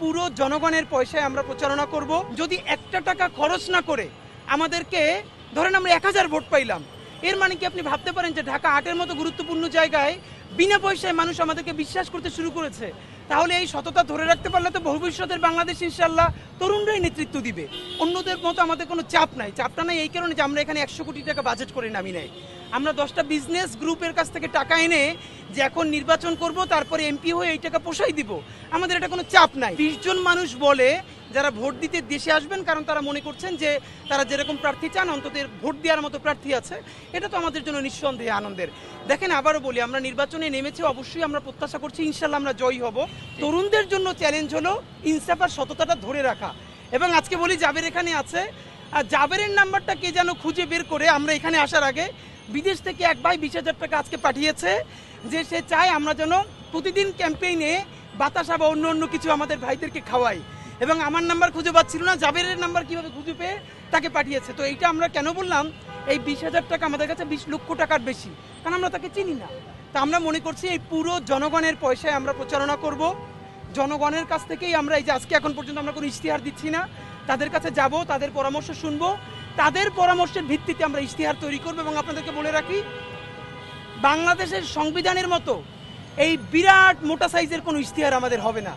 পুরো জনগণের পয়সায় আমরা প্রচারণা করব। যদি একটা টাকা খরচ না করে আমাদেরকে ধরেন আমরা 1000 ভোট পাইলাম, এর মানে কি আপনি ভাবতে পারেন যে ঢাকা 8-এর মতো গুরুত্বপূর্ণ জায়গায় বিনা পয়সায় মানুষ আমাদেরকে বিশ্বাস করতে শুরু করেছে। তাহলে এই সততা ধরে রাখতে পারলে তো ভবিষ্যতের বাংলাদেশ ইনশাল্লাহ তরুণরাই নেতৃত্ব দিবে। অন্যদের মতো আমাদের কোনো চাপ নাই। চাপটা নাই এই কারণে যে আমরা এখানে 100 কোটি টাকা বাজেট করে নামি নাই। আমরা 10টা বিজনেস গ্রুপের কাছ থেকে টাকা এনে যে এখন নির্বাচন করব, তারপরে এমপি হয়ে এই টাকা পোষাই দিব, আমাদের এটা কোনো চাপ নাই। 20 জন মানুষ বলে যারা ভোট দিতে দেশে আসবেন, কারণ তারা মনে করছেন যে তারা যেরকম প্রার্থী চান অন্তত ভোট দেওয়ার মতো প্রার্থী আছে। এটা তো আমাদের জন্য নিঃসন্দেহে আনন্দের। দেখেন, আবারও বলি, আমরা নির্বাচনে নেমেছি, অবশ্যই আমরা প্রত্যাশা করছি ইনশাল্লাহ আমরা জয়ী হব। তরুণদের জন্য চ্যালেঞ্জ হলো ইনসাফ আর সততাটা ধরে রাখা। এবং আজকে বলি, জাবের এখানে আছে, আর জাবেরের নাম্বারটা কে যেন খুঁজে বের করে আমরা এখানে আসার আগে বিদেশ থেকে এক ভাই 20,000 টাকা আজকে পাঠিয়েছে, যে সে চায় আমরা যেন প্রতিদিন ক্যাম্পেইনে বাতাসা বা অন্য কিছু আমাদের ভাইদেরকে খাওয়াই। এবং আমার নাম্বার খুঁজে পাচ্ছিল না, জাবেরের নাম্বার কিভাবে খুঁজে পেয়ে তাকে পাঠিয়েছে। তো এইটা আমরা কেন বললাম, এই 20,000 টাকা আমাদের কাছে 20 লক্ষ টাকার বেশি, কারণ আমরা তাকে চিনি না। তা আমরা মনে করছি এই পুরো জনগণের পয়সায় আমরা প্রচারণা করব। জনগণের কাছ থেকেই আমরা এই যে আজকে এখন পর্যন্ত আমরা কোনো ইশতেহার দিচ্ছি না, তাদের কাছে যাব, তাদের পরামর্শ শুনবো, তাদের পরামর্শের ভিত্তিতে আমরা ইশতেহার তৈরি করবো। এবং আপনাদেরকে বলে রাখি, বাংলাদেশের সংবিধানের মতো এই বিরাট মোটা সাইজের কোনো ইশতেহার আমাদের হবে না।